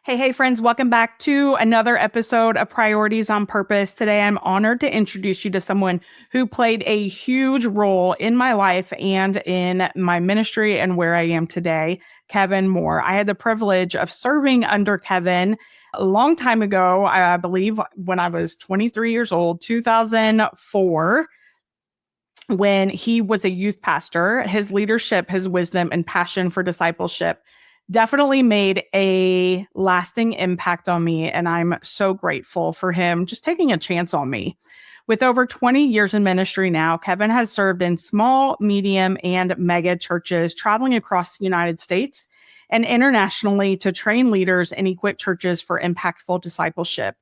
Hey, friends, welcome back to another episode of Priorities on Purpose. Today, I'm honored to introduce you to someone who played a huge role in my life and in my ministry and where I am today, Kevin Moore. I had the privilege of serving under Kevin a long time ago, I believe when I was 23 years old, 2004. When he was a youth pastor. His leadership, his wisdom, and passion for discipleship definitely made a lasting impact on me. And I'm so grateful for him just taking a chance on me. With over 20 years in ministry now, Kevin has served in small, medium, and mega churches, traveling across the United States and internationally to train leaders and equip churches for impactful discipleship.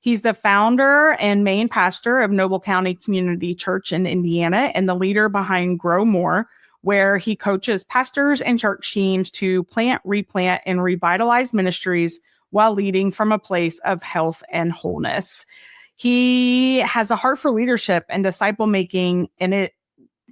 He's the founder and main pastor of Noble County Community Church in Indiana and the leader behind Grow More, where he coaches pastors and church teams to plant, replant, and revitalize ministries while leading from a place of health and wholeness. He has a heart for leadership and disciple making, and it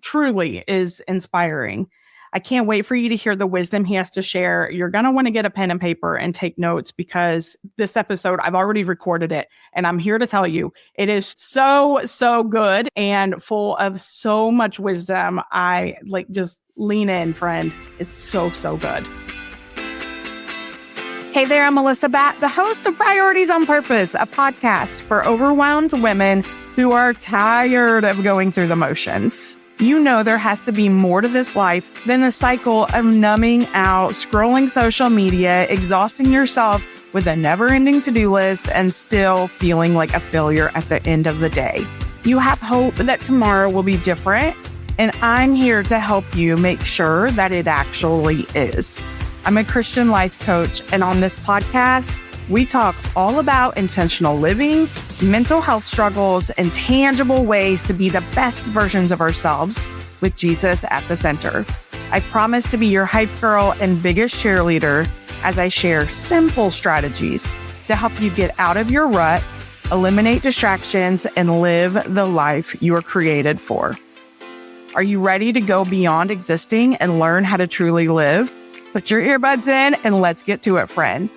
truly is inspiring. I can't wait for you to hear the wisdom he has to share. You're going to want to get a pen and paper and take notes because this episode, I've already recorded it. And I'm here to tell you, it is so good and full of so much wisdom. Just lean in, friend. It's so good. Hey there, I'm Melissa Batt, the host of Priorities on Purpose, a podcast for overwhelmed women who are tired of going through the motions. You know there has to be more to this life than the cycle of numbing out, scrolling social media, exhausting yourself with a never-ending to-do list, and still feeling like a failure at the end of the day. You have hope that tomorrow will be different, and I'm here to help you make sure that it actually is. I'm a Christian life coach, and on this podcast, we talk all about intentional living, mental health struggles, and tangible ways to be the best versions of ourselves with Jesus at the center. I promise to be your hype girl and biggest cheerleader as I share simple strategies to help you get out of your rut, eliminate distractions, and live the life you were created for. Are you ready to go beyond existing and learn how to truly live? Put your earbuds in and let's get to it, friend.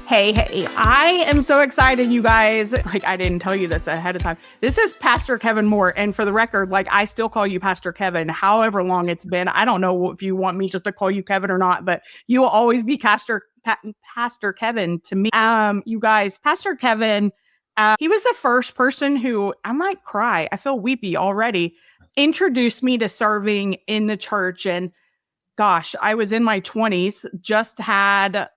Hey, I am so excited, you guys. I didn't tell you this ahead of time. This is Pastor Kevin Moore. And for the record, I still call you Pastor Kevin, however long it's been. I don't know if you want me just to call you Kevin or not, but you will always be Pastor Kevin to me. You guys, Pastor Kevin, he was the first person who, I might cry, I feel weepy already, introduced me to serving in the church. And gosh, I was in my 20s, just had...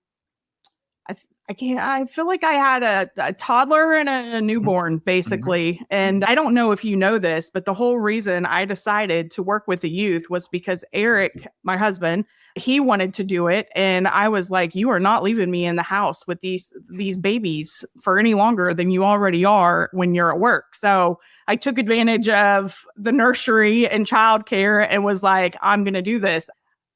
I feel like I had a toddler and a newborn, basically. Mm-hmm. And I don't know if you know this, but the whole reason I decided to work with the youth was because Eric, my husband, he wanted to do it. And I was like, you are not leaving me in the house with these babies for any longer than you already are when you're at work. So I took advantage of the nursery and childcare and was like, I'm going to do this.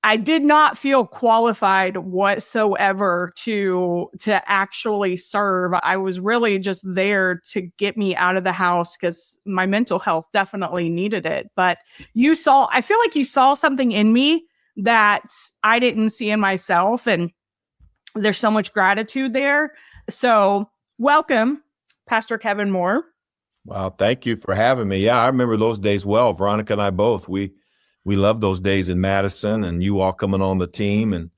I did not feel qualified whatsoever to actually serve. I was really just there to get me out of the house because my mental health definitely needed it. But I feel like you saw something in me that I didn't see in myself. And there's so much gratitude there. So welcome, Pastor Kevin Moore. Wow. Thank you for having me. Yeah, I remember those days well. Veronica and I both, we love those days in Madison and you all coming on the team. And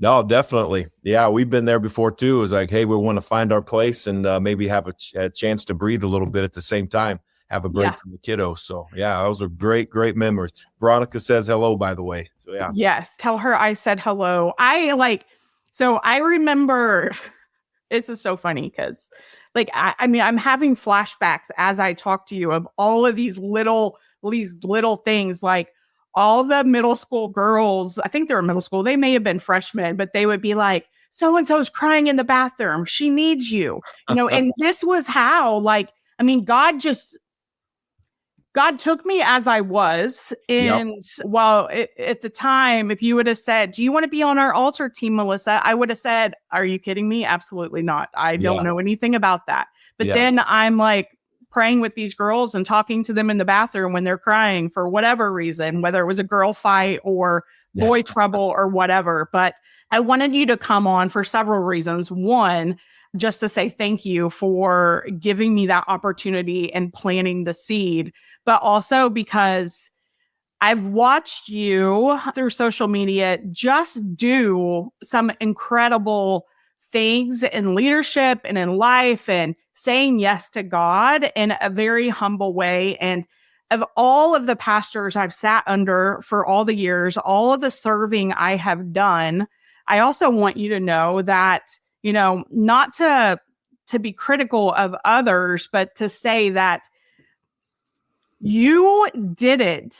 no, definitely. Yeah, we've been there before too. It's like, hey, we want to find our place and maybe have a chance to breathe a little bit at the same time, have a break from the kiddos. So yeah, those are great memories. Veronica says hello, by the way. So yeah. Yes. Tell her I said hello. So I remember, this is so funny because I'm having flashbacks as I talk to you of all of these little things, like all the middle school girls, I think they were middle school, they may have been freshmen, but they would be like, so-and-so's crying in the bathroom. She needs you, and this was how, God took me as I was. And at the time, if you would have said, do you want to be on our altar team, Melissa? I would have said, are you kidding me? Absolutely not. I don't know anything about that. But then I'm praying with these girls and talking to them in the bathroom when they're crying for whatever reason, whether it was a girl fight or boy trouble or whatever. But I wanted you to come on for several reasons. One, just to say thank you for giving me that opportunity and planting the seed, but also because I've watched you through social media just do some incredible things in leadership and in life and saying yes to God in a very humble way. And of all of the pastors I've sat under for all the years, all of the serving I have done, I also want you to know that, not to be critical of others, but to say that you did it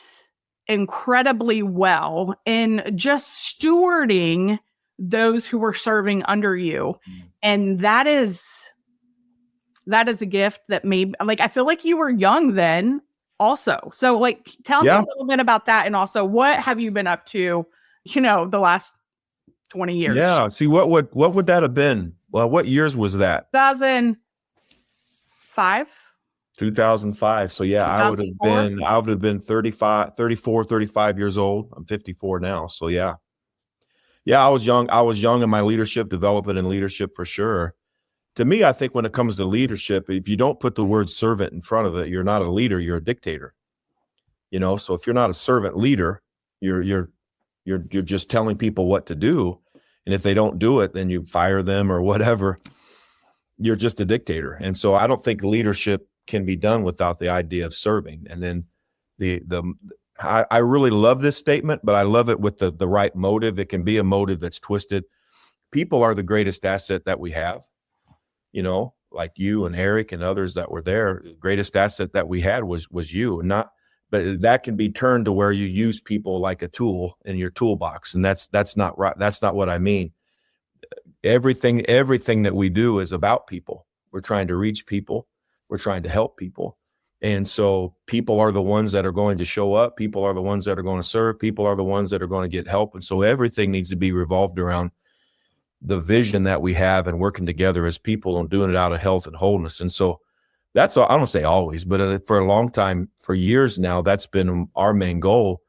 incredibly well in just stewarding those who were serving under you. And that is a gift that maybe, I feel like you were young then also. So tell me a little bit about that. And also, what have you been up to, the last 20 years? Yeah. See, what would that have been? Well, what years was that? 2005. 2005. So yeah, I would have been 35 years old. I'm 54 now. So yeah. I was young. I was young in my leadership, development and leadership for sure. To me, I think when it comes to leadership, if you don't put the word servant in front of it, you're not a leader, you're a dictator. So if you're not a servant leader, you're just telling people what to do. And if they don't do it, then you fire them or whatever. You're just a dictator. And so I don't think leadership can be done without the idea of serving. And then I really love this statement, but I love it with the right motive. It can be a motive that's twisted. People are the greatest asset that we have, like you and Eric and others that were there. The greatest asset that we had was you, but that can be turned to where you use people like a tool in your toolbox. And that's not right. That's not what I mean. Everything that we do is about people. We're trying to reach people. We're trying to help people. And so people are the ones that are going to show up. People are the ones that are going to serve. People are the ones that are going to get help. And so everything needs to be revolved around the vision that we have and working together as people and doing it out of health and wholeness. And so that's, I don't say always, but for a long time, for years now, that's been our main goal.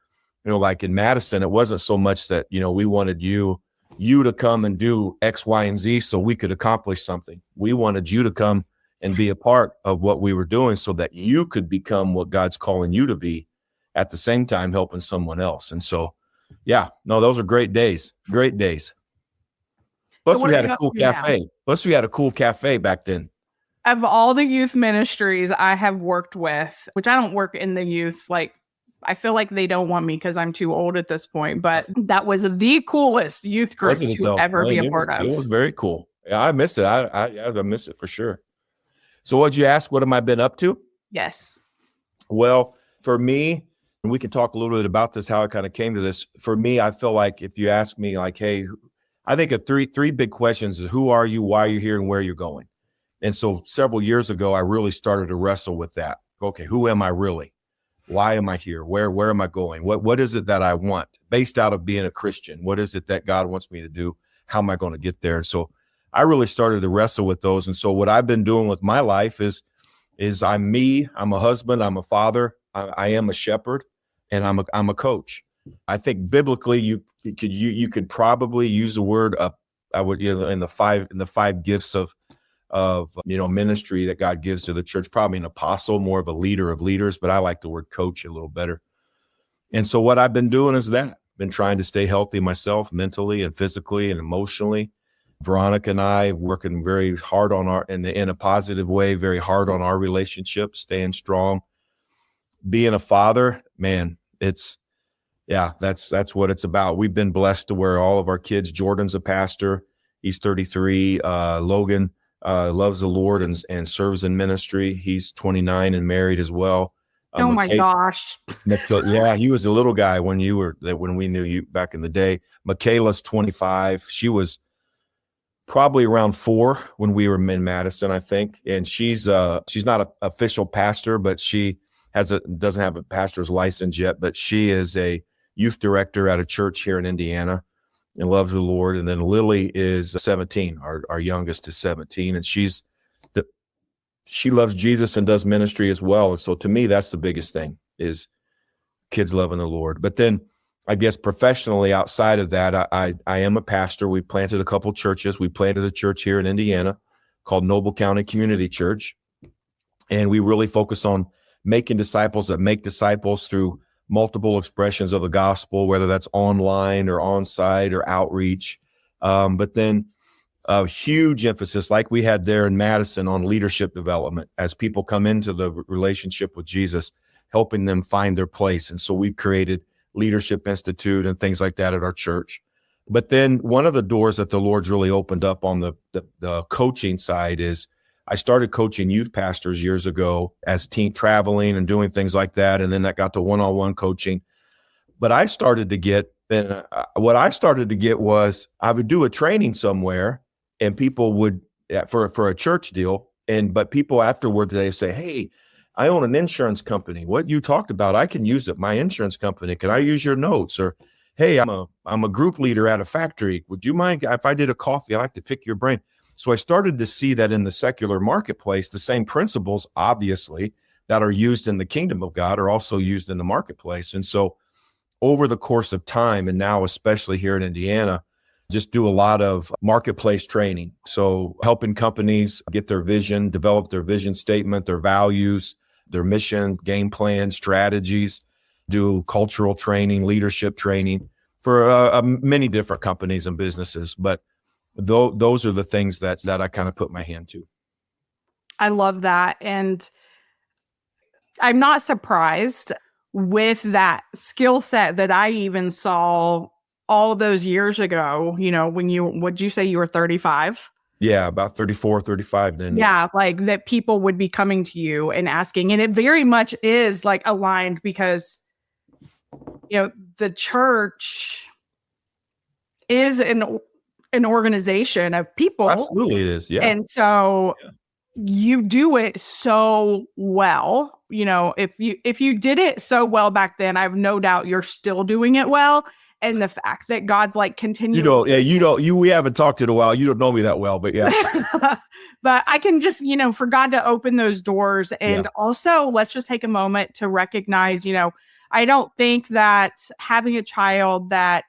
Like in Madison, it wasn't so much that, we wanted you to come and do X, Y, and Z so we could accomplish something. We wanted you to come and be a part of what we were doing so that you could become what God's calling you to be at the same time helping someone else. And so, those are great days. Great days. Plus we had a cool cafe. Plus we had a cool cafe back then. Of all the youth ministries I have worked with, which I don't work in the youth, I feel like they don't want me because I'm too old at this point, but that was the coolest youth group to ever be a part of. It was very cool. Yeah, I miss it. I miss it for sure. So what'd you ask? What have I been up to? Yes. Well, for me, and we can talk a little bit about this, how I kind of came to this. For me, I feel like if you ask me hey, I think of three big questions is who are you, why are you here, and where you're going. And so several years ago, I really started to wrestle with that. Okay, who am I really? Why am I here? Where am I going? What is it that I want based out of being a Christian? What is it that God wants me to do? How am I going to get there? And so I really started to wrestle with those. And so what I've been doing with my life is I'm me, I'm a husband, I'm a father, I am a shepherd, and I'm a coach. I think biblically you could probably use the word I would in the five gifts of ministry that God gives to the church, probably an apostle, more of a leader of leaders, but I like the word coach a little better. And so what I've been doing is been trying to stay healthy myself mentally and physically and emotionally. Veronica and I working very hard on in a positive way, very hard on our relationship, staying strong. Being a father, man, that's what it's about. We've been blessed to where all of our kids, Jordan's a pastor. He's 33. Logan loves the Lord and serves in ministry. He's 29 and married as well. Oh my gosh. Yeah, he was a little guy when we knew you back in the day. Michaela's 25. She was probably around 4 when we were in Madison, I think. And she's not an official pastor, but she doesn't have a pastor's license yet, but she is a youth director at a church here in Indiana and loves the Lord. And then Lily is 17. Our youngest is 17, and she loves Jesus and does ministry as well. And so to me, that's the biggest thing is kids loving the Lord. But then I guess professionally outside of that, I am a pastor. We planted a couple churches. We planted a church here in Indiana called Noble County Community Church. And we really focus on making disciples that make disciples through multiple expressions of the gospel, whether that's online or on-site or outreach. But then a huge emphasis, like we had there in Madison, on leadership development as people come into the relationship with Jesus, helping them find their place. And so we've created Leadership Institute and things like that at our church. But then one of the doors that the Lord's really opened up on the coaching side is I started coaching youth pastors years ago as team traveling and doing things like that. And then that got to one-on-one coaching. But I started to get, what I started to get was I would do a training somewhere and people would, for a church deal. But people afterward, they say, hey, I own an insurance company. What you talked about, I can use it. My insurance company. Can I use your notes? Or, hey, I'm a group leader at a factory. Would you mind if I did a coffee? I'd like to pick your brain. So I started to see that in the secular marketplace, the same principles, obviously, that are used in the kingdom of God are also used in the marketplace. And so over the course of time, and now especially here in Indiana, just do a lot of marketplace training. So helping companies get their vision, develop their vision statement, their values, their mission, game plan, strategies, do cultural training, leadership training for many different companies and businesses. But those are the things that I kind of put my hand to. I love that. And I'm not surprised with that skill set that I even saw all those years ago, would you say you were 35? Yeah, about 34, 35 then. Yeah, like that people would be coming to you and asking. And it very much is like aligned because, the church is an organization of people. Absolutely it is. Yeah. And so you do it so well. If you did it so well back then, I have no doubt you're still doing it well. And the fact that God's like continuing. We haven't talked in a while. You don't know me that well, but yeah. But I can just, for God to open those doors. And also let's just take a moment to recognize, I don't think that having a child that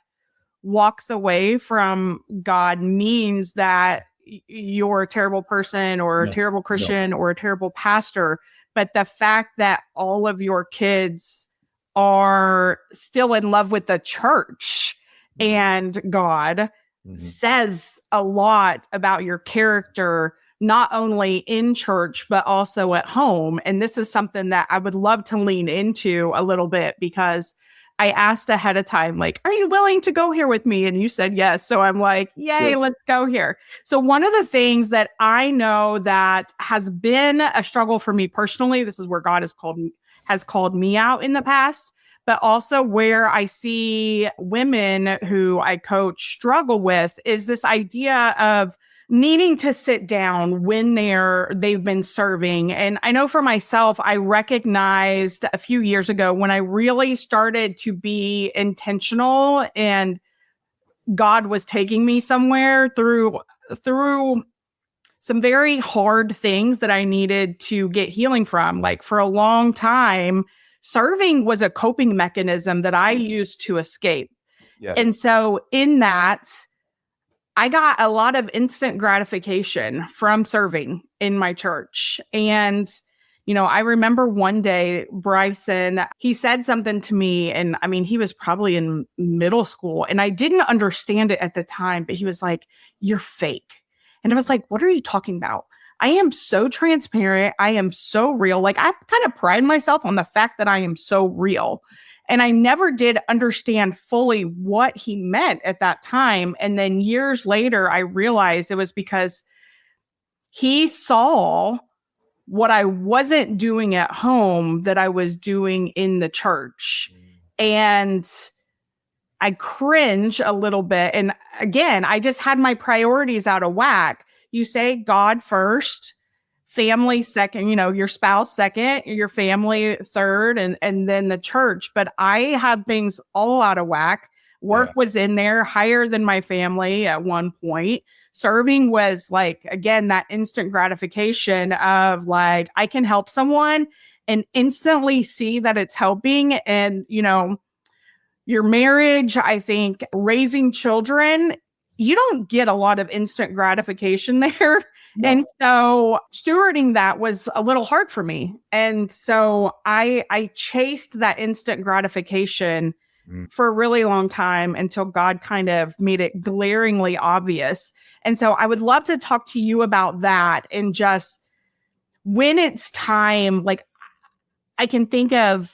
walks away from God means that you're a terrible person or a terrible Christian or a terrible pastor. But the fact that all of your kids are still in love with the church and God says a lot about your character, not only in church, but also at home. And this is something that I would love to lean into a little bit because I asked ahead of time, like, are you willing to go here with me? And you said yes. So I'm like, yay, sure. Let's go here. So one of the things that I know that has been a struggle for me personally, this is where God has called me out in the past, but also where I see women who I coach struggle with is this idea of needing to sit down when they've been serving. And I know for myself, I recognized a few years ago when I really started to be intentional and God was taking me somewhere through some very hard things that I needed to get healing from. Like for a long time, serving was a coping mechanism that I used to escape. Yes. And so in that, I got a lot of instant gratification from serving in my church. And, I remember one day, Bryson, he said something to me, and I mean, he was probably in middle school, and I didn't understand it at the time, but he was like, "You're fake." And I was like, "What are you talking about? I am so transparent. I am so real." Like, I kind of pride myself on the fact that I am so real. And I never did understand fully what he meant at that time. And then years later, I realized it was because he saw what I wasn't doing at home that I was doing in the church. And I cringe a little bit. And again, I just had my priorities out of whack. You say God first, family second, your spouse second, your family third, and then the church. But I had things all out of whack. Work was in there higher than my family at one point. Serving was like, again, that instant gratification of like, I can help someone and instantly see that it's helping. And, your marriage, I think raising children, you don't get a lot of instant gratification there. No. And so stewarding that was a little hard for me. And so I chased that instant gratification for a really long time until God kind of made it glaringly obvious. And so I would love to talk to you about that, and just when it's time, like I can think of,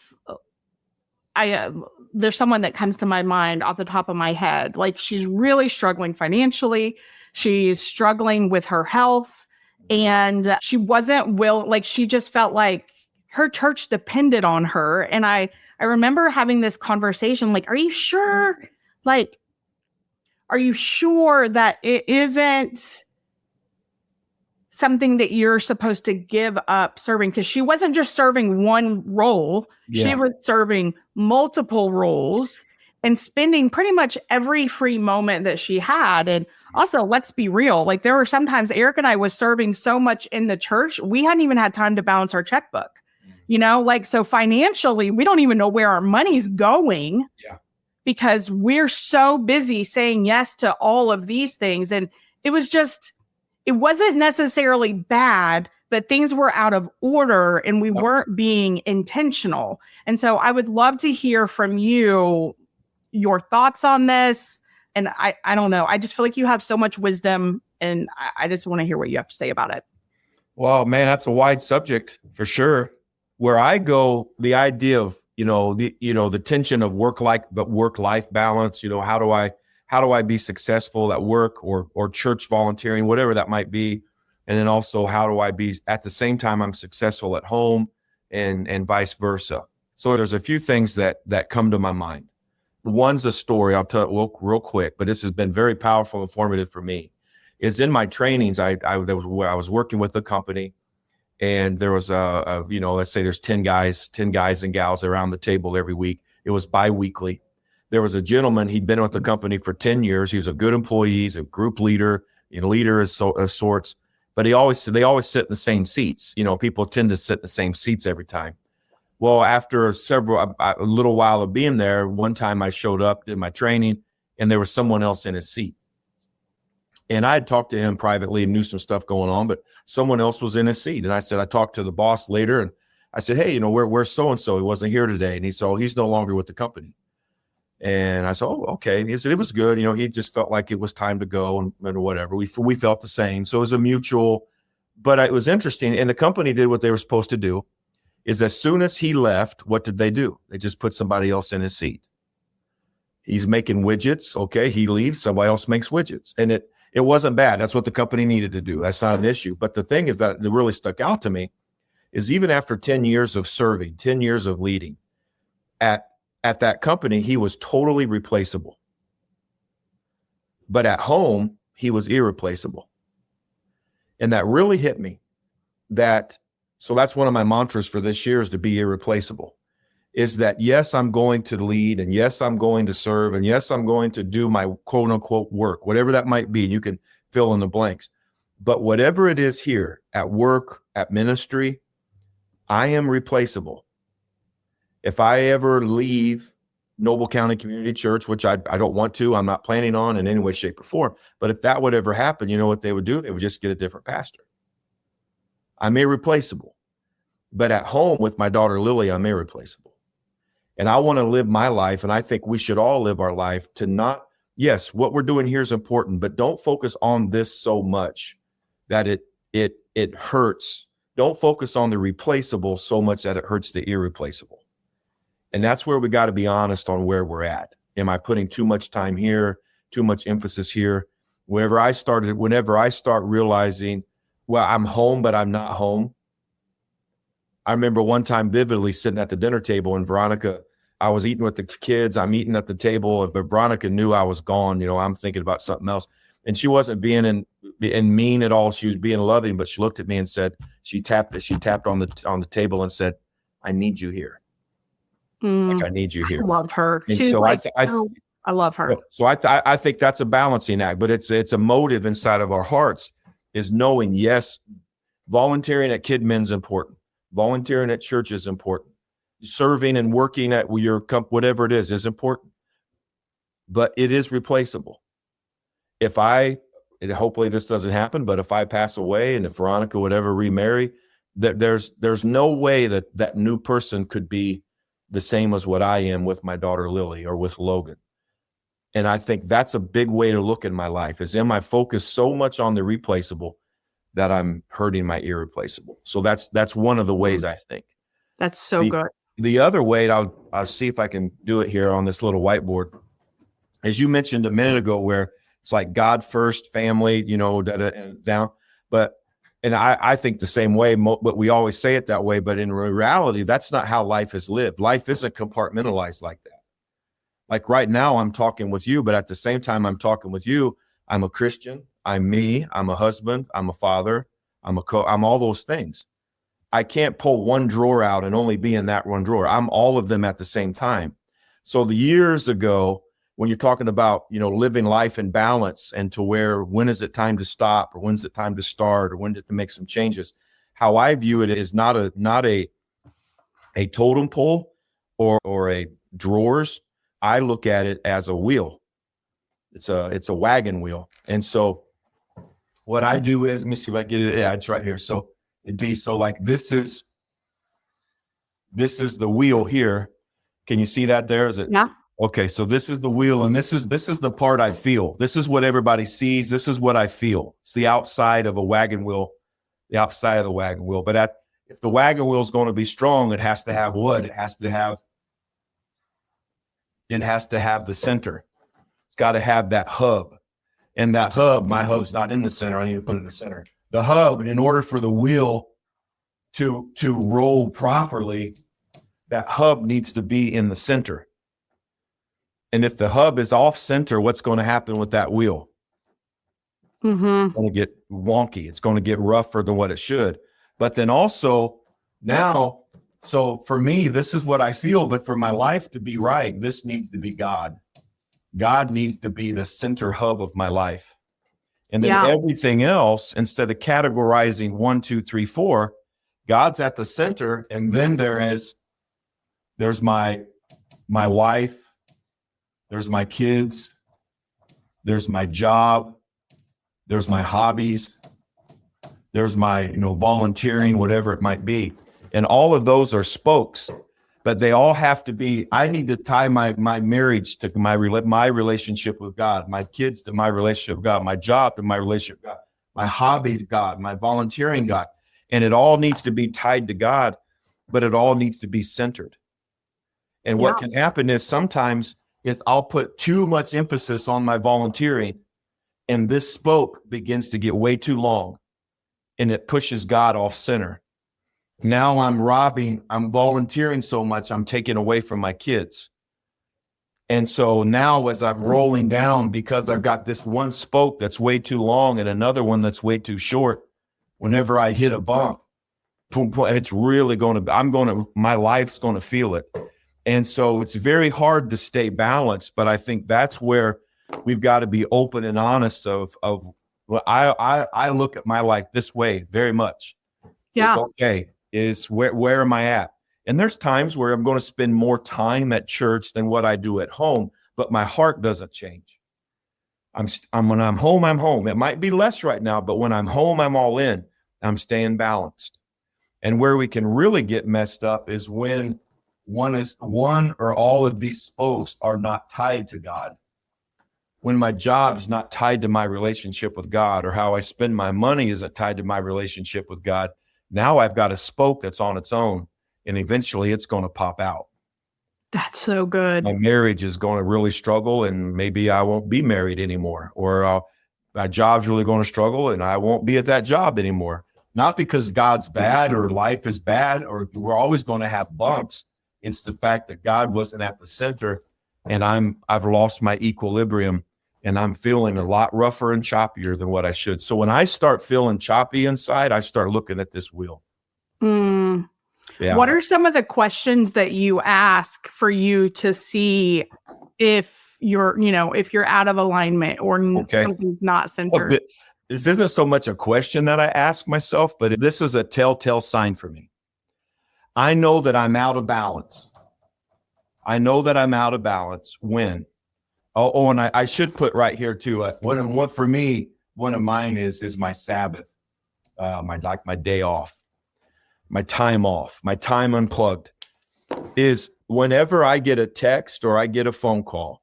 there's someone that comes to my mind off the top of my head. Like, she's really struggling financially. She's struggling with her health, and she wasn't she just felt like her church depended on her. And I remember having this conversation, like, are you sure? Like, are you sure that it isn't something that you're supposed to give up serving? Because she wasn't just serving one role. Yeah. She was serving multiple roles and spending pretty much every free moment that she had. And also, let's be real, like, there were sometimes Eric and I was serving so much in the church, we hadn't even had time to balance our checkbook. So financially, we don't even know where our money's going. Yeah. Because we're so busy saying yes to all of these things. And it wasn't necessarily bad, but things were out of order and we weren't being intentional. And so I would love to hear from you, your thoughts on this. And I don't know, I just feel like you have so much wisdom, and I just want to hear what you have to say about it. Well, man, that's a wide subject for sure. Where I go, the idea of, the tension of work-life balance, how do I be successful at work or church volunteering, whatever that might be. And then also, how do I be at the same time I'm successful at home, and vice versa. So there's a few things that come to my mind. One's a story I'll tell real quick, but this has been very powerful and formative for me. Is in my trainings, I was working with a company, and there was let's say there's 10 guys and gals around the table every week. It was bi-weekly. There was a gentleman, he'd been with the company for 10 years. He was a good employee. He's a group leader, leader of sorts, but they always sit in the same seats. People tend to sit in the same seats every time. Well, after a little while of being there, one time I showed up, did my training, and there was someone else in his seat. And I had talked to him privately and knew some stuff going on, but someone else was in his seat. And I said, I talked to the boss later, and I said, hey, where's so-and-so? He wasn't here today. And he said, oh, he's no longer with the company. And I said, oh, okay. And he said, it was good. He just felt like it was time to go and whatever. We felt the same. So it was a mutual, but it was interesting. And the company did what they were supposed to do, is as soon as he left, what did they do? They just put somebody else in his seat. He's making widgets. Okay. He leaves, somebody else makes widgets. And it wasn't bad. That's what the company needed to do. That's not an issue. But the thing is that really stuck out to me is even after 10 years of serving, 10 years of leading at that company, he was totally replaceable. But at home, he was irreplaceable. And that really hit me. So that's one of my mantras for this year, is to be irreplaceable. Is that, yes, I'm going to lead, and yes, I'm going to serve, and yes, I'm going to do my quote unquote work, whatever that might be. You can fill in the blanks. But whatever it is here at work, at ministry, I am replaceable. If I ever leave Noble County Community Church, which I don't want to, I'm not planning on in any way, shape, or form. But if that would ever happen, you know what they would do? They would just get a different pastor. I'm irreplaceable. But at home with my daughter, Lily, I'm irreplaceable. And I want to live my life, and I think we should all live our life to not, yes, what we're doing here is important, but don't focus on this so much that it hurts. Don't focus on the replaceable so much that it hurts the irreplaceable. And that's where we got to be honest on where we're at. Am I putting too much time here, too much emphasis here? Whenever I start realizing, well, I'm home, but I'm not home. I remember one time vividly sitting at the dinner table, and Veronica, I was eating with the kids. I'm eating at the table, but Veronica knew I was gone. I'm thinking about something else. And she wasn't being mean at all. She was being loving, but she looked at me and said, she tapped on the table and said, I need you here. Like, I need you here. I love her. And so I love her. So I think that's a balancing act, but it's a motive inside of our hearts, is knowing, yes, volunteering at KidMen's important. Volunteering at church is important. Serving and working at your whatever it is important. but it is replaceable. Hopefully this doesn't happen, but if I pass away and if Veronica would ever remarry, there's no way that new person could be the same as what I am with my daughter Lily or with Logan. And I think that's a big way to look in my life, is am I focused so much on the replaceable that I'm hurting my irreplaceable? So that's one of the ways I think. That's so good. The other way, I'll see if I can do it here on this little whiteboard, as you mentioned a minute ago, where it's like God first, family, down. And I think the same way, but we always say it that way. But in reality, that's not how life is lived. Life isn't compartmentalized like that. Like right now, I'm talking with you, but at the same time I'm talking with you, I'm a Christian, I'm me, I'm a husband, I'm a father, I'm all those things. I can't pull one drawer out and only be in that one drawer. I'm all of them at the same time. So the years ago, when you're talking about, living life in balance and to where, when is it time to stop or when's it time to start or when to make some changes, how I view it is not a totem pole or a drawers. I look at it as a wheel. It's a wagon wheel. And so what I do is, let me see if I get it. Yeah, it's right here. So it'd be, like this is the wheel here. Can you see that there? Is it? Yeah. Okay. So this is the wheel, and this is the part I feel. This is what everybody sees. This is what I feel. It's the outside of a wagon wheel, the outside of the wagon wheel. But if the wagon wheel is going to be strong, it has to have wood. It has to have the center. It's got to have that hub. And that hub, my hub's not in the center. I need to put it in the center. The hub, in order for the wheel to roll properly, that hub needs to be in the center. And if the hub is off center, what's going to happen with that wheel? Mm-hmm. It's going to get wonky. It's going to get rougher than what it should. But then also now, so for me, this is what I feel, but for my life to be right, this needs to be God. God needs to be the center hub of my life. And then everything else, instead of categorizing 1, 2, 3, 4, God's at the center. And then there's my wife, there's my kids, there's my job, there's my hobbies, there's my, volunteering, whatever it might be. And all of those are spokes, but they all have to be, I need to tie my marriage to my relationship with God, my kids to my relationship with God, my job to my relationship with God, my hobby to God, my volunteering God. And it all needs to be tied to God, but it all needs to be centered. And what can happen is sometimes I'll put too much emphasis on my volunteering, and this spoke begins to get way too long, and it pushes God off center. Now I'm volunteering so much, I'm taking away from my kids. And so now as I'm rolling down, because I've got this one spoke that's way too long and another one that's way too short, whenever I hit a bump, boom, boom, it's really my life's going to feel it. And so it's very hard to stay balanced, but I think that's where we've got to be open and honest of well, I look at my life this way very much. Yeah. It's okay. Is where am I at? And there's times where I'm going to spend more time at church than what I do at home, but my heart doesn't change. When I'm home, I'm home. It might be less right now, but when I'm home, I'm all in. I'm staying balanced. And where we can really get messed up is when one or all of these spokes are not tied to God. When my job is not tied to my relationship with God, or how I spend my money isn't tied to my relationship with God, now I've got a spoke that's on its own, and eventually it's going to pop out. That's so good. My marriage is going to really struggle, and maybe I won't be married anymore, or my job's really going to struggle and I won't be at that job anymore. Not because God's bad or life is bad, or we're always going to have bumps. It's the fact that God wasn't at the center, and I've lost my equilibrium, and I'm feeling a lot rougher and choppier than what I should. So when I start feeling choppy inside, I start looking at this wheel. Yeah. What are some of the questions that you ask for you to see if you're out of alignment or something's not centered? Well, this isn't so much a question that I ask myself, but this is a telltale sign for me. I know that I'm out of balance. I know that I'm out of balance when Oh, and I should put right here too. One for me, one of mine is my Sabbath, my day off, my time off, my time unplugged. Is whenever I get a text or I get a phone call,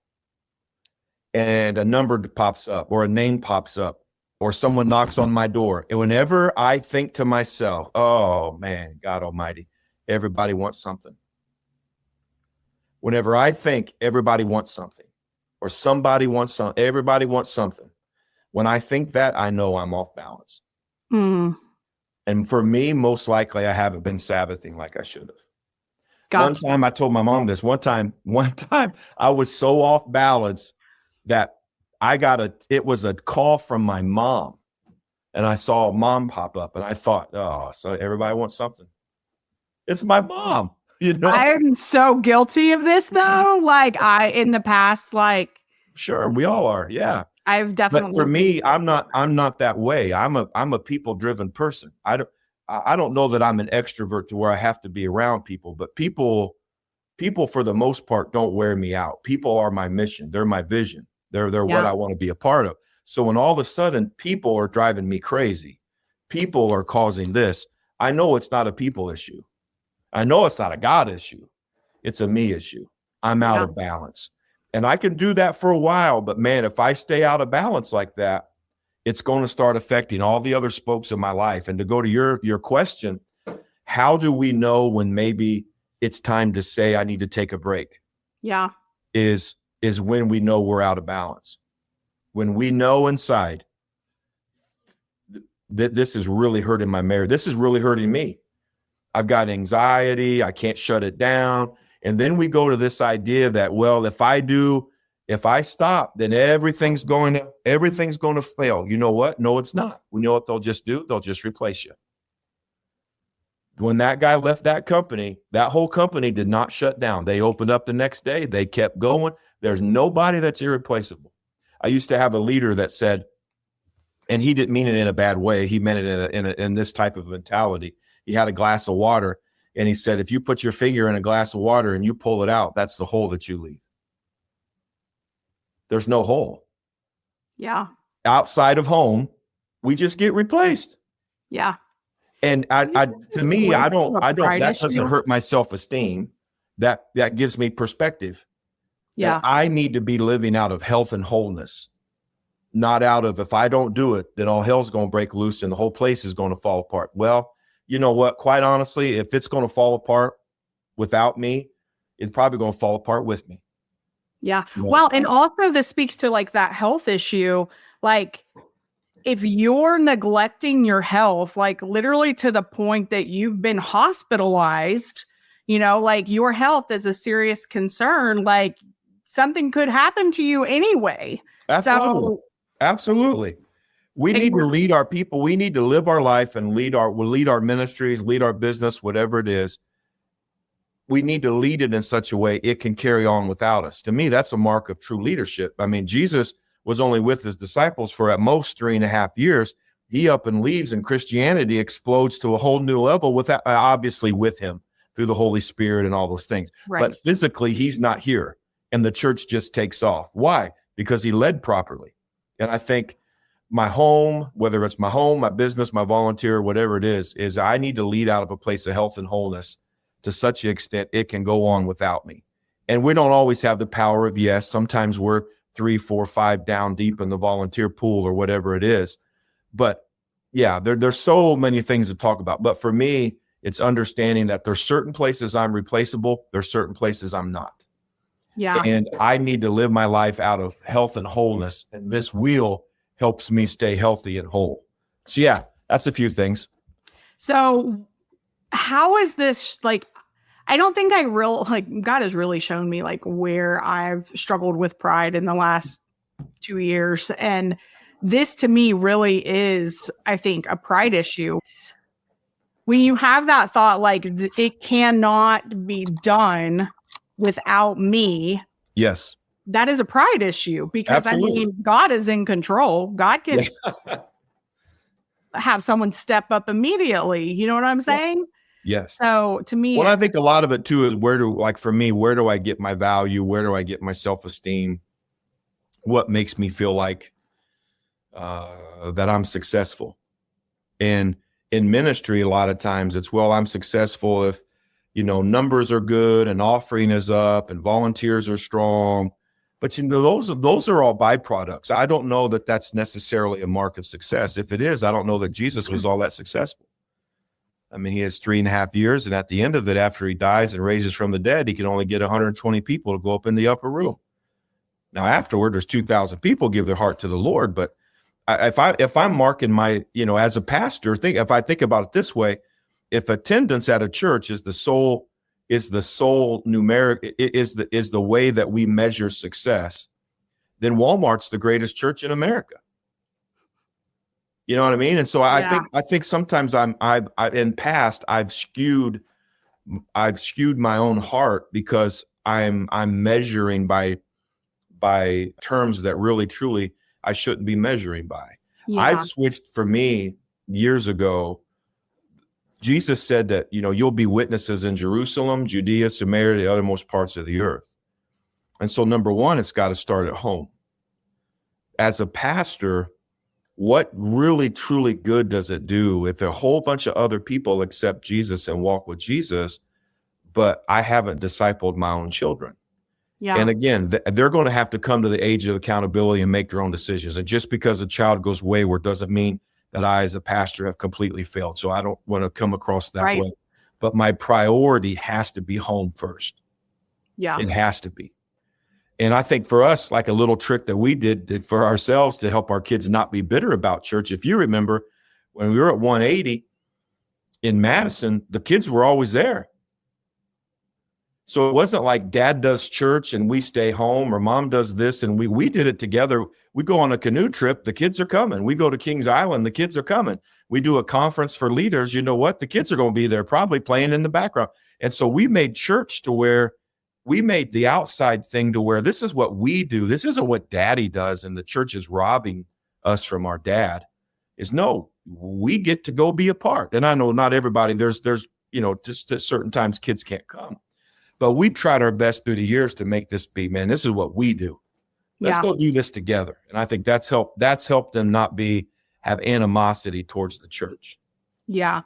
and a number pops up or a name pops up, or someone knocks on my door, and whenever I think to myself, "Oh man, God Almighty, everybody wants something." Whenever I think everybody wants something, or somebody wants something, everybody wants something. When I think that, I know I'm off balance. Mm. And for me, most likely, I haven't been Sabbathing like I should have. Gotcha. One time, I told my mom this. One time, I was so off balance that it was a call from my mom, and I saw mom pop up, and I thought, oh, so everybody wants something. It's my mom. I'm so guilty of this though. Like in the past, like sure, we all are. Yeah. I've definitely. But for me, I'm not that way. I'm a people driven person. I don't know that I'm an extrovert to where I have to be around people, but people for the most part don't wear me out. People are my mission. They're my vision. They're what I want to be a part of. So when all of a sudden people are driving me crazy, people are causing this, I know it's not a people issue. I know it's not a God issue. It's a me issue. I'm out of balance. And I can do that for a while, but man, if I stay out of balance like that, it's going to start affecting all the other spokes of my life. And to go to your question, how do we know when maybe it's time to say I need to take a break? Yeah. Is when we know we're out of balance. When we know inside that this is really hurting my marriage. This is really hurting me. I've got anxiety. I can't shut it down. And then we go to this idea that, well, if I stop, then everything's going to fail. You know what? No, it's not. We know what they'll just do. They'll just replace you. When that guy left that company, that whole company did not shut down. They opened up the next day. They kept going. There's nobody that's irreplaceable. I used to have a leader that said, and he didn't mean it in a bad way. He meant it in this type of mentality. He had a glass of water, and he said, if you put your finger in a glass of water and you pull it out, that's the hole that you leave. There's no hole. Yeah. Outside of home, we just get replaced. Yeah. And to me, I don't, that doesn't hurt my self-esteem. That gives me perspective. Yeah. And I need to be living out of health and wholeness, not out of, if I don't do it, then all hell's going to break loose and the whole place is going to fall apart. Well, you know what? Quite honestly, if it's going to fall apart without me, it's probably going to fall apart with me. Yeah. Well, and also this speaks to like that health issue. Like if you're neglecting your health, like literally to the point that you've been hospitalized, like your health is a serious concern, like something could happen to you anyway. Absolutely. We need to lead our people. We need to live our life and lead our ministries, lead our business, whatever it is. We need to lead it in such a way it can carry on without us. To me, that's a mark of true leadership. I mean, Jesus was only with his disciples for at most 3.5 years. He up and leaves, and Christianity explodes to a whole new level without, obviously with him through the Holy Spirit and all those things. Right. But physically, he's not here, and the church just takes off. Why? Because he led properly. And I think my home, whether it's my home, my business, my volunteer, whatever it is I need to lead out of a place of health and wholeness to such an extent it can go on without me. And we don't always have the power of yes. Sometimes we're 3, 4, 5 down deep in the volunteer pool or whatever it is. But yeah, there's so many things to talk about. But for me, it's understanding that there's certain places I'm replaceable. There's certain places I'm not. Yeah. And I need to live my life out of health and wholeness. And this wheel helps me stay healthy and whole. So yeah, that's a few things. So how is this, like, I don't think God has really shown me like where I've struggled with pride in the last 2 years. And this to me really is, I think, a pride issue. When you have that thought, like it cannot be done without me. Yes. That is a pride issue because Absolutely. I mean, God is in control. God can have someone step up immediately. You know what I'm saying? Yes. So to me, well, I think a lot of it too is for me, where do I get my value? Where do I get my self-esteem? what makes me feel like that I'm successful. And in ministry, a lot of times it's, well, I'm successful if, numbers are good and offering is up and volunteers are strong. But those are all byproducts. I don't know that that's necessarily a mark of success. If it is, I don't know that Jesus was all that successful. I mean, he has 3.5 years, and at the end of it, after he dies and raises from the dead, he can only get 120 people to go up in the upper room. Now, afterward, there's 2,000 people give their heart to the Lord. But if I'm marking my, as a pastor, if I think about it this way, if attendance at a church is the sole numeric, is the way that we measure success, then Walmart's the greatest church in America. You know what I mean? And so I think sometimes in past I've skewed my own heart because I'm measuring by terms that really truly I shouldn't be measuring by. Yeah. I've switched. For me, years ago, Jesus said that, you'll be witnesses in Jerusalem, Judea, Samaria, the uttermost parts of the earth. And so number one, it's got to start at home. As a pastor, what really, truly good does it do if a whole bunch of other people accept Jesus and walk with Jesus, but I haven't discipled my own children? Yeah. And again, they're going to have to come to the age of accountability and make their own decisions. And just because a child goes wayward doesn't mean that I, as a pastor, have completely failed. So I don't want to come across that way. But my priority has to be home first. Yeah. It has to be. And I think for us, like a little trick that we did for ourselves to help our kids not be bitter about church. If you remember, when we were at 180 in Madison, the kids were always there. So it wasn't like dad does church and we stay home, or mom does this and we did it together. We go on a canoe trip, the kids are coming. We go to Kings Island, the kids are coming. We do a conference for leaders. You know what? The kids are going to be there probably playing in the background. And so we made church to where we made the outside thing to where this is what we do. This isn't what daddy does and the church is robbing us from our dad. No, we get to go be a part. And I know not everybody, there's just at certain times kids can't come. But we've tried our best through the years to make this be, man, this is what we do. Let's go do this together. And I think that's helped them not have animosity towards the church. Yeah.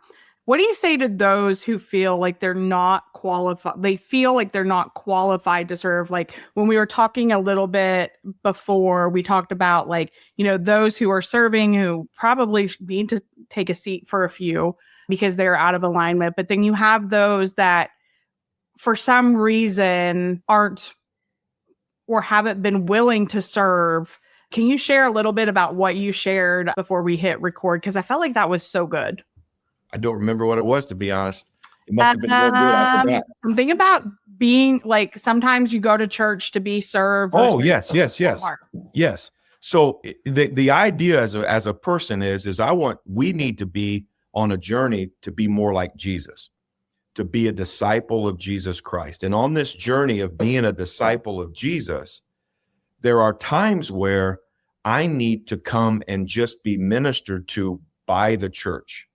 What do you say to those who feel like they're not qualified? They feel like they're not qualified to serve. Like when we were talking a little bit before, we talked about those who are serving who probably need to take a seat for a few because they're out of alignment. But then you have those that for some reason aren't or haven't been willing to serve. Can you share a little bit about what you shared before we hit record? Because I felt like that was so good. I don't remember what it was, to be honest. It must have been real good. I forgot. I'm thinking about being like, sometimes you go to church to be served. Oh, yes. Yes. So the idea as a person is we need to be on a journey to be more like Jesus, to be a disciple of Jesus Christ. And on this journey of being a disciple of Jesus, there are times where I need to come and just be ministered to by the church.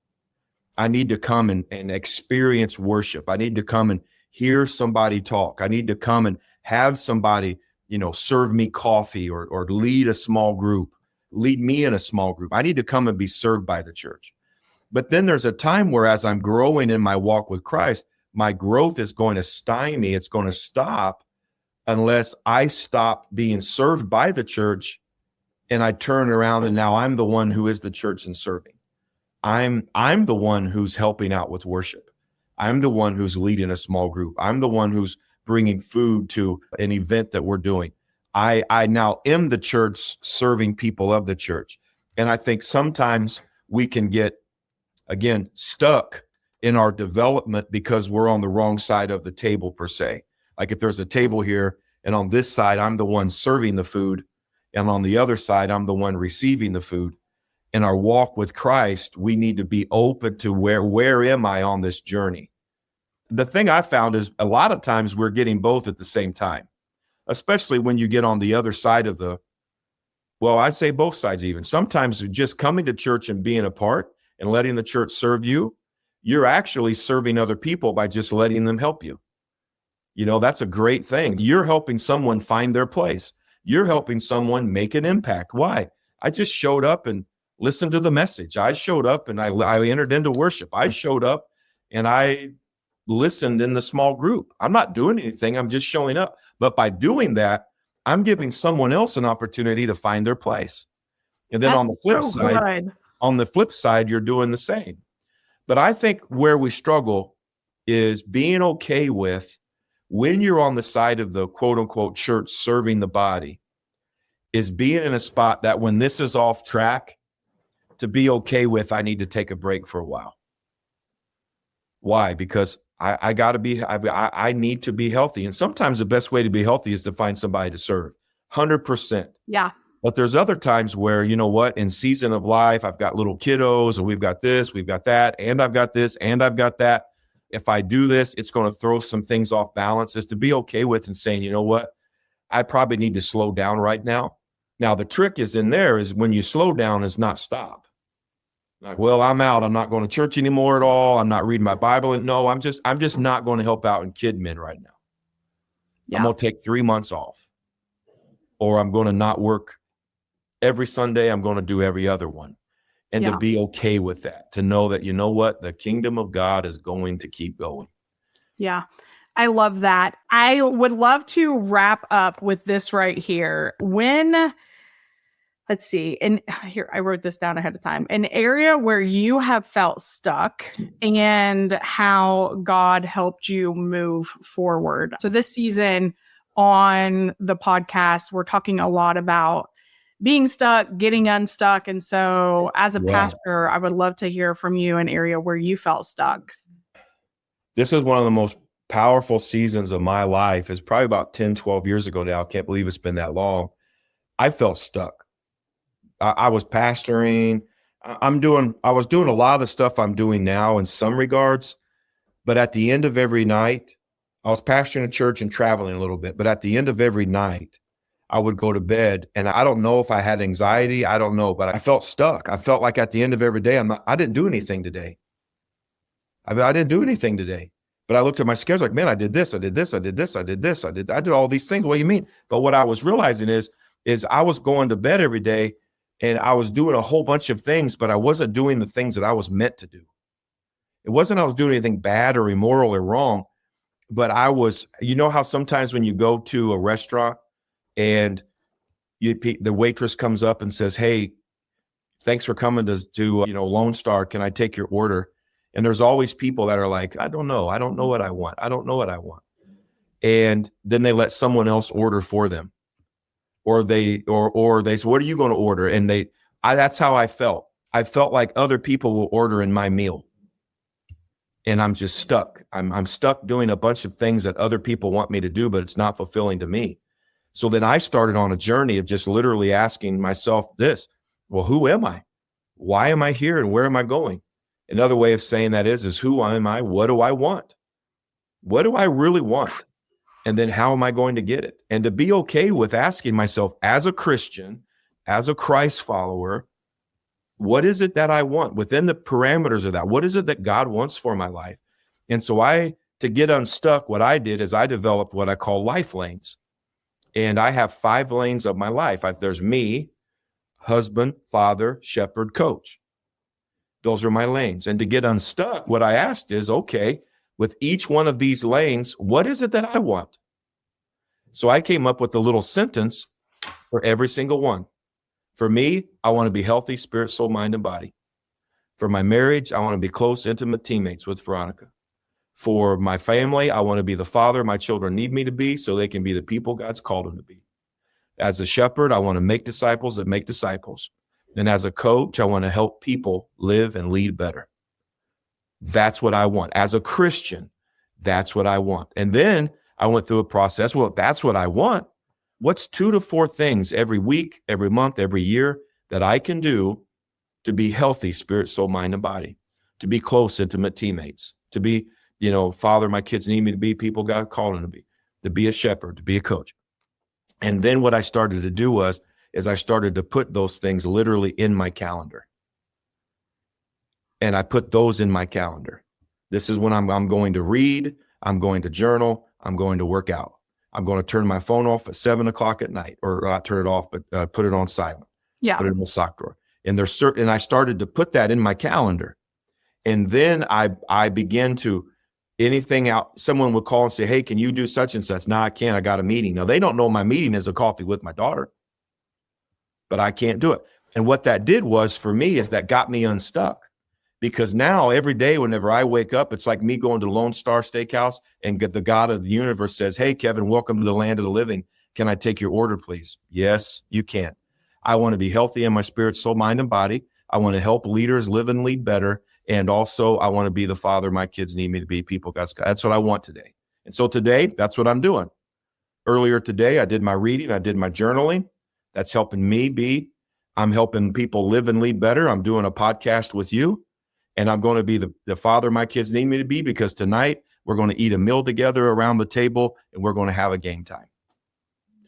I need to come and experience worship. I need to come and hear somebody talk. I need to come and have somebody, serve me coffee or lead me in a small group. I need to come and be served by the church. But then there's a time where as I'm growing in my walk with Christ, my growth is going to stymie. It's going to stop unless I stop being served by the church and I turn around and now I'm the one who is the church and serving. I'm the one who's helping out with worship. I'm the one who's leading a small group. I'm the one who's bringing food to an event that we're doing. I now am the church serving people of the church. And I think sometimes we can get, again, stuck in our development because we're on the wrong side of the table per se. Like if there's a table here and on this side, I'm the one serving the food. And on the other side, I'm the one receiving the food. In our walk with Christ, we need to be open to where am I on this journey? The thing I found is a lot of times we're getting both at the same time, especially when you get on the other side of I'd say both sides even. Sometimes just coming to church and being a part and letting the church serve you, you're actually serving other people by just letting them help you. That's a great thing. You're helping someone find their place. You're helping someone make an impact. Why? I just showed up and listened to the message. I showed up and I entered into worship. I showed up and I listened in the small group. I'm not doing anything. I'm just showing up. But by doing that, I'm giving someone else an opportunity to find their place. And then on the flip side, you're doing the same. But I think where we struggle is being okay with, when you're on the side of the quote unquote church serving the body, is being in a spot that when this is off track, to be okay with, I need to take a break for a while. Why? Because I need to be healthy. And sometimes the best way to be healthy is to find somebody to serve. 100%. Yeah. But there's other times where, you know what, in season of life, I've got little kiddos and we've got this, we've got that, and I've got this, and I've got that. If I do this, it's going to throw some things off balance. Is to be okay with and saying, you know what, I probably need to slow down right now. Now, the trick is in there is when you slow down is not stop. Like, well, I'm out. I'm not going to church anymore at all. I'm not reading my Bible. And no, I'm just not going to help out in Kid Men right now. Yeah. I'm going to take 3 months off, or I'm going to not work every Sunday. I'm going to do every other one. And to be okay with that, to know that, you know what, the kingdom of God is going to keep going. Yeah. I love that. I would love to wrap up with this right here. Let's see. And here, I wrote this down ahead of time. An area where you have felt stuck and how God helped you move forward. So this season on the podcast, we're talking a lot about being stuck, getting unstuck. And so as a pastor, I would love to hear from you an area where you felt stuck. This is one of the most powerful seasons of my life. It's probably about 10, 12 years ago now. I can't believe it's been that long. I felt stuck. I was pastoring. I was doing a lot of the stuff I'm doing now in some regards, but at the end of every night, I was pastoring a church and traveling a little bit, but at the end of every night, I would go to bed, and I don't know if I had anxiety. I don't know, but I felt stuck. I felt like at the end of every day, I didn't do anything today. I didn't do anything today, but I looked at my schedule like, man, I did this, I did this, I did this, I did this, I did all these things. What do you mean? But what I was realizing is I was going to bed every day, and I was doing a whole bunch of things, but I wasn't doing the things that I was meant to do. It wasn't I was doing anything bad or immoral or wrong, but I was, you know how sometimes when you go to a restaurant and the waitress comes up and says, hey, thanks for coming to Lone Star. Can I take your order? And there's always people that are like, I don't know what I want. I don't know what I want. And then they let someone else order for them. Or they say, what are you going to order? And that's how I felt. I felt like other people will order in my meal. And I'm just stuck. I'm stuck doing a bunch of things that other people want me to do, but it's not fulfilling to me. So then I started on a journey of just literally asking myself this, well, who am I? Why am I here? And where am I going? Another way of saying that is who am I? What do I want? What do I really want? And then how am I going to get it? And to be okay with asking myself as a Christian, as a Christ follower, what is it that I want within the parameters of that? What is it that God wants for my life? And so to get unstuck, what I did is I developed what I call life lanes. And I have 5 lanes of my life. There's me, husband, father, shepherd, coach. Those are my lanes. And to get unstuck, what I asked is, okay, with each one of these lanes, what is it that I want? So I came up with a little sentence for every single one. For me, I want to be healthy, spirit, soul, mind, and body. For my marriage, I want to be close, intimate teammates with Veronica. For my family, I want to be the father my children need me to be so they can be the people God's called them to be. As a shepherd, I want to make disciples that make disciples. And as a coach, I want to help people live and lead better. That's what I want. As a Christian, that's what I want. And then I went through a process. Well, if that's what I want, what's 2 to 4 things every week, every month, every year that I can do to be healthy, spirit, soul, mind, and body, to be close, intimate teammates, to be, father my kids need me to be, people God called them to be a shepherd, to be a coach. And then what I started to do is I started to put those things literally in my calendar. And I put those in my calendar. This is when I'm going to read, I'm going to journal, I'm going to work out. I'm going to turn my phone off at 7:00 at night, or not turn it off, but put it on silent. Yeah. Put it in the sock drawer. And and I started to put that in my calendar. And then I began to, anything out, someone would call and say, hey, can you do such and such? No, I can't. I got a meeting. Now, they don't know my meeting is a coffee with my daughter, but I can't do it. And what that did was, for me, is that got me unstuck. Because now every day, whenever I wake up, it's like me going to Lone Star Steakhouse and the God of the universe says, hey, Kevin, welcome to the land of the living. Can I take your order, please? Yes, you can. I want to be healthy in my spirit, soul, mind, and body. I want to help leaders live and lead better. And also, I want to be the father my kids need me to be. People, that's what I want today. And so today, that's what I'm doing. Earlier today, I did my reading. I did my journaling. That's helping me I'm helping people live and lead better. I'm doing a podcast with you. And I'm going to be the father my kids need me to be, because tonight we're going to eat a meal together around the table and we're going to have a game time.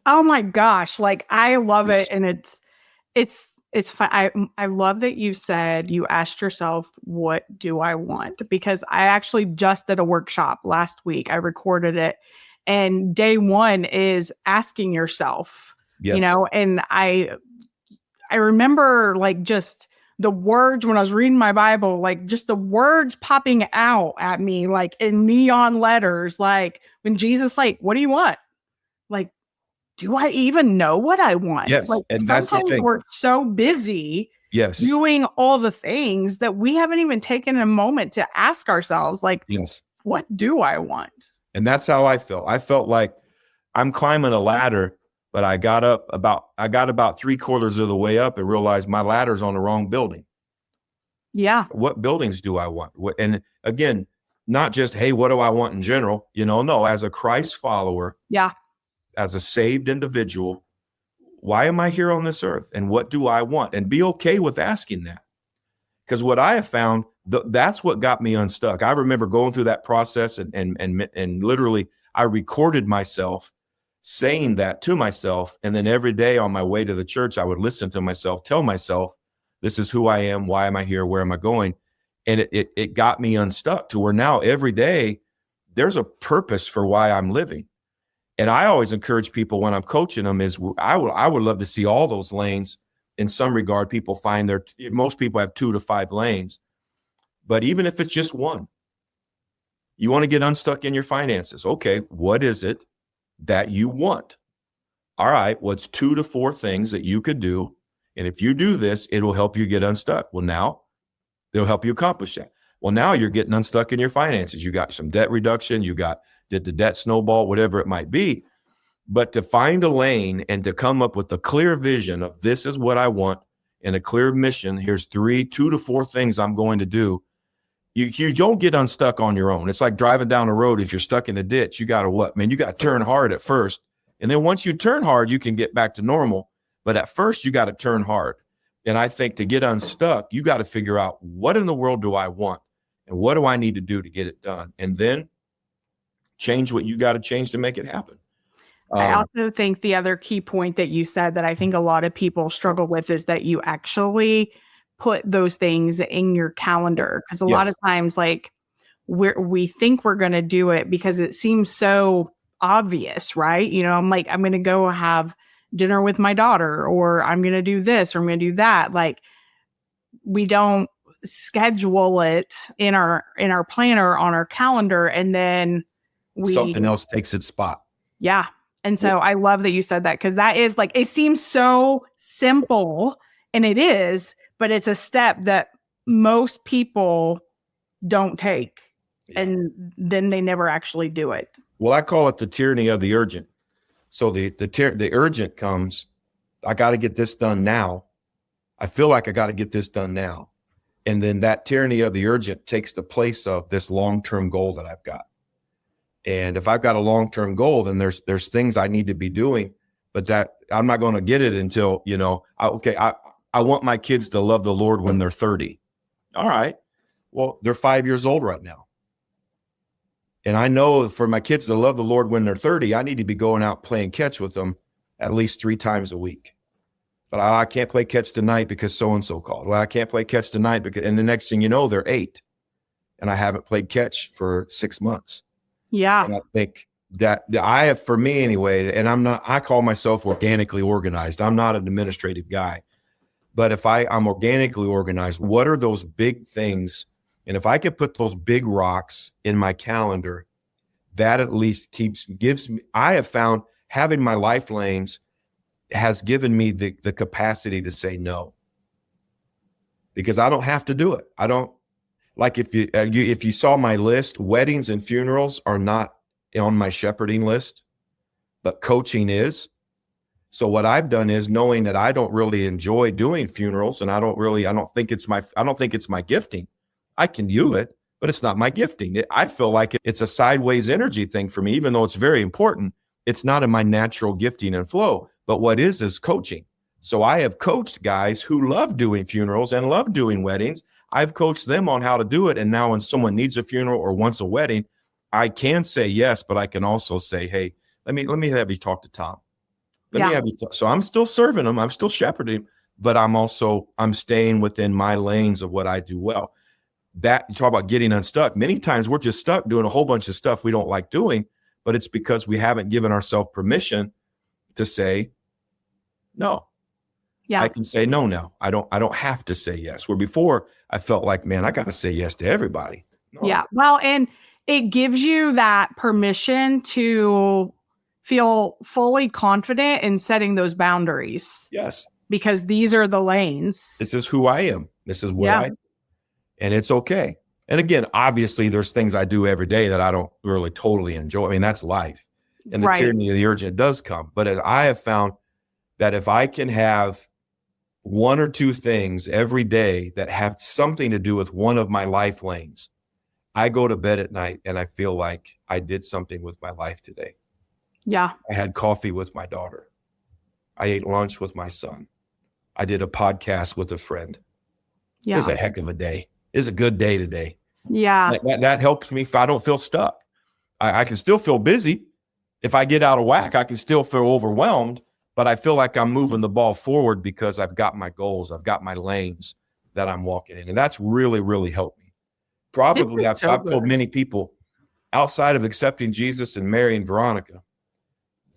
Oh my gosh. Like, I love it. And it's fun. I love that you said you asked yourself, what do I want? Because I actually just did a workshop last week. I recorded it. And day one is asking yourself, yes. you know, and I remember like just the words when I was reading my Bible, like just the words popping out at me, like in neon letters, like when Jesus, like, what do you want? Like, do I even know what I want? Yes. Like, and that's the sometimes thing. we're so busy yes. doing all the things that we haven't even taken a moment to ask ourselves, like, yes. what do I want? And that's how I felt. I felt like I'm climbing a ladder, but I got about 3/4 of the way up and realized my ladder's on the wrong building. Yeah. What buildings do I want? And again, not just, hey, what do I want in general? No, as a Christ follower, yeah, as a saved individual, why am I here on this earth? And what do I want? And be okay with asking that. Because what I have found, that's what got me unstuck. I remember going through that process and literally I recorded myself saying that to myself. And then every day on my way to the church, I would listen to myself, tell myself, this is who I am. Why am I here? Where am I going? And it got me unstuck to where now every day there's a purpose for why I'm living. And I always encourage people when I'm coaching them is I would love to see all those lanes. In some regard, people find most people have 2 to 5 lanes, but even if it's just one, you want to get unstuck in your finances. Okay. What is it that you want? All right. What's 2 to 4 things that you could do? And if you do this, it'll help you get unstuck. Well, now they'll help you accomplish that. Well, now you're getting unstuck in your finances. You got some debt reduction. Did the debt snowball, whatever it might be. But to find a lane and to come up with a clear vision of this is what I want and a clear mission, here's 2 to 4 things I'm going to do. You don't get unstuck on your own. It's like driving down the road. If you're stuck in a ditch, you got to what? Man, you got to turn hard at first. And then once you turn hard, you can get back to normal. But at first, you got to turn hard. And I think to get unstuck, you got to figure out what in the world do I want? And what do I need to do to get it done? And then change what you got to change to make it happen. I also think the other key point that you said that I think a lot of people struggle with is that you actually put those things in your calendar. Because a lot of times, like, we think we're going to do it because it seems so obvious, right? You know, I'm like, I'm going to go have dinner with my daughter, or I'm going to do this, or I'm going to do that. Like, we don't schedule it in our planner on our calendar, and then something else takes its spot. Yeah. And so I love that you said that, because that is like, it seems so simple, and it is, but it's a step that most people don't take. Yeah. And then they never actually do it. Well, I call it the tyranny of the urgent. So the urgent comes, I got to get this done now. I feel like I got to get this done now. And then that tyranny of the urgent takes the place of this long-term goal that I've got. And if I've got a long-term goal, then there's things I need to be doing, but that I'm not going to get it until, I want my kids to love the Lord when they're 30. All right. Well, they're 5 years old right now. And I know for my kids to love the Lord when they're 30, I need to be going out playing catch with them at least 3 times a week. But I can't play catch tonight because so-and-so called. Well, I can't play catch tonight and the next thing you know, they're 8 and I haven't played catch for 6 months. Yeah. And I think that I have, for me anyway, and I call myself organically organized. I'm not an administrative guy, but if I'm organically organized, what are those big things? And if I could put those big rocks in my calendar, that at least gives me, I have found having my life lanes has given me the capacity to say no, because I don't have to do it. I don't, like, if you saw my list, weddings and funerals are not on my shepherding list, but coaching is. So what I've done is, knowing that I don't really enjoy doing funerals, and I don't think it's my gifting. I can do it, but it's not my gifting. I feel like it's a sideways energy thing for me, even though it's very important. It's not in my natural gifting and flow. But what is coaching. So I have coached guys who love doing funerals and love doing weddings. I've coached them on how to do it. And now when someone needs a funeral or wants a wedding, I can say yes, but I can also say, hey, let me have you talk to Tom. Let me have you talk. So I'm still serving them. I'm still shepherding, but I'm staying within my lanes of what I do well. That, you talk about getting unstuck. Many times we're just stuck doing a whole bunch of stuff we don't like doing, but it's because we haven't given ourselves permission to say no. Yeah. I can say no now. I don't have to say yes. Where before I felt like, man, I got to say yes to everybody. No. Yeah. Well, and it gives you that permission to feel fully confident in setting those boundaries. Yes. Because these are the lanes. This is who I am. This is what I do. And it's okay. And again, obviously there's things I do every day that I don't really totally enjoy. I mean, that's life. And the tyranny of the urgent does come. But as I have found that if I can have one or two things every day that have something to do with one of my life lanes, I go to bed at night and I feel like I did something with my life today. Yeah. I had coffee with my daughter. I ate lunch with my son. I did a podcast with a friend. Yeah. It was a heck of a day. It was a good day today. Yeah. That helps me if I don't feel stuck. I can still feel busy. If I get out of whack, I can still feel overwhelmed, but I feel like I'm moving the ball forward because I've got my goals. I've got my lanes that I'm walking in. And that's really, really helped me. Probably I've told many people, outside of accepting Jesus and marrying Veronica,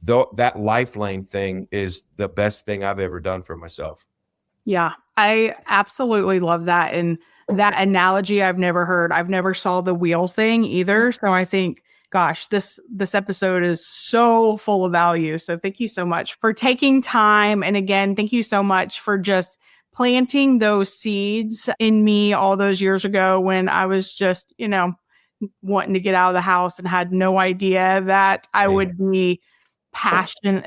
that life lane thing is the best thing I've ever done for myself. Yeah, I absolutely love that. And that analogy I've never heard. I've never saw the wheel thing either. So I think, gosh, this episode is so full of value. So thank you so much for taking time. And again, thank you so much for just planting those seeds in me all those years ago when I was just, wanting to get out of the house and had no idea that I would be passionate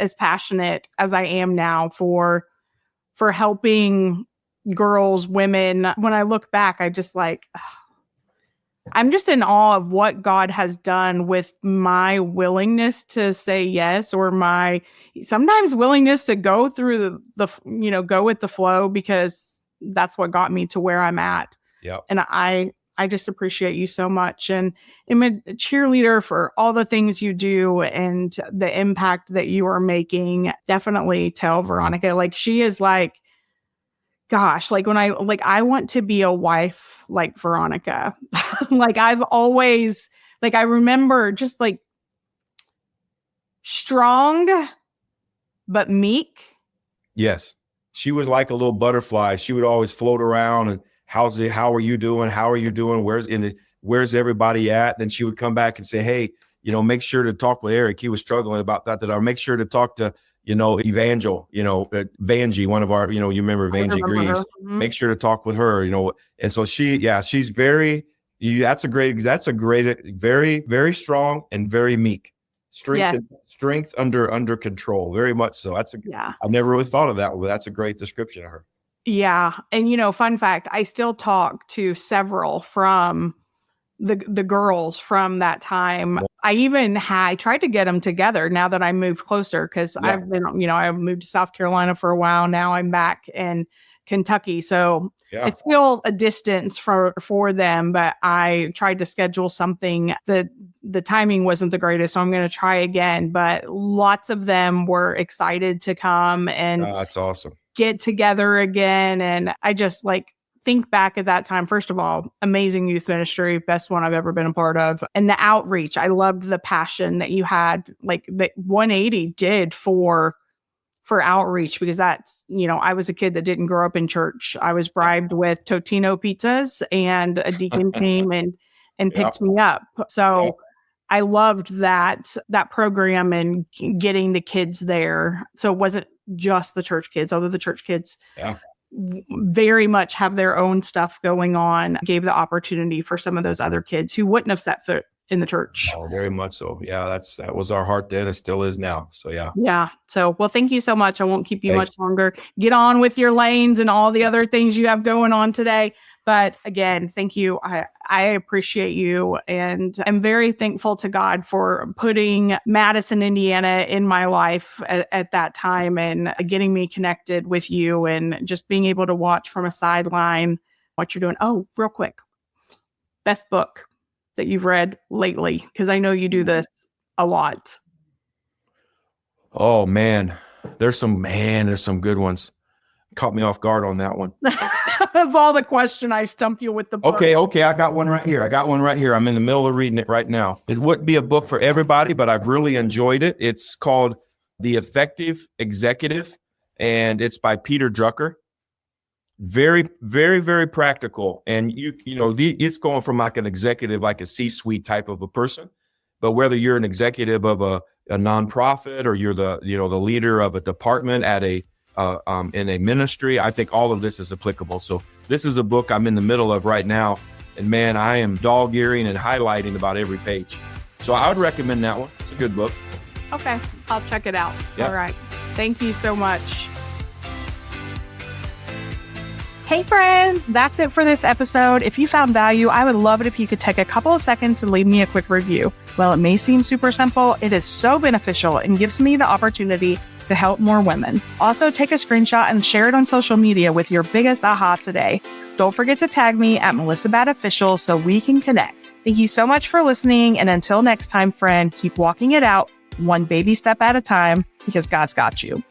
as I am now for helping girls, women. When I look back, I just I'm just in awe of what God has done with my willingness to say yes, or my sometimes willingness to go through go with the flow, because that's what got me to where I'm at. Yeah. And I just appreciate you so much. And I'm a cheerleader for all the things you do and the impact that you are making. Definitely tell Veronica, she is gosh, when I want to be a wife like Veronica. I've always, I remember just strong, but meek. Yes. She was like a little butterfly. She would always float around and how are you doing? How are you doing? Where's everybody at? Then she would come back and say, hey, make sure to talk with Eric. He was struggling about that. Or make sure to talk to, Vanjie, one of our, you remember Vanjie Greaves. Mm-hmm. Make sure to talk with her, And so she's very, that's a great, very, very strong and very meek. Strength under control. Very much so. I never really thought of that, but that's a great description of her. Yeah. And, fun fact, I still talk to several from the girls from that time. I tried to get them together now that I moved closer, because I've been, I moved to South Carolina for a while. Now I'm back in Kentucky. So it's still a distance for them, but I tried to schedule something. The timing wasn't the greatest, so I'm going to try again. But lots of them were excited to come and that's awesome. Get together again. And I just think back at that time, first of all, amazing youth ministry, best one I've ever been a part of. And the outreach, I loved the passion that you had, like that 180 did for outreach, because that's, I was a kid that didn't grow up in church. I was bribed with Totino pizzas, and a deacon came and picked me up. So I loved that program and getting the kids there. So it wasn't just the church kids, although the church kids very much have their own stuff going on, gave the opportunity for some of those other kids who wouldn't have set foot in the church. Oh, very much so. Yeah, that was our heart then. It still is now. So yeah. Yeah. So, well, thank you so much. I won't keep you much longer. Get on with your lanes and all the other things you have going on today. But again, thank you. I appreciate you. And I'm very thankful to God for putting Madison, Indiana in my life at that time, and getting me connected with you, and just being able to watch from a sideline what you're doing. Oh, real quick. Best book that you've read lately? Because I know you do this a lot. Oh, man. There's some good ones. Caught me off guard on that one. Of all the question, I stumped you with the book. Okay. I got one right here. I'm in the middle of reading it right now. It wouldn't be a book for everybody, but I've really enjoyed it. It's called The Effective Executive, and it's by Peter Drucker. Very, very, very practical. And it's going from like an executive, like a C-suite type of a person, but whether you're an executive of a nonprofit, or you're the leader of a department at in a ministry, I think all of this is applicable. So this is a book I'm in the middle of right now, and man, I am dog-earing and highlighting about every page. So I would recommend that one. It's a good book. Okay, I'll check it out. Yeah. All right. Thank you so much. Hey friend, that's it for this episode. If you found value, I would love it if you could take a couple of seconds and leave me a quick review. While it may seem super simple, it is so beneficial and gives me the opportunity to help more women. Also, take a screenshot and share it on social media with your biggest aha today. Don't forget to tag me at Melissa Bad Official so we can connect. Thank you so much for listening. And until next time, friend, keep walking it out one baby step at a time, because God's got you.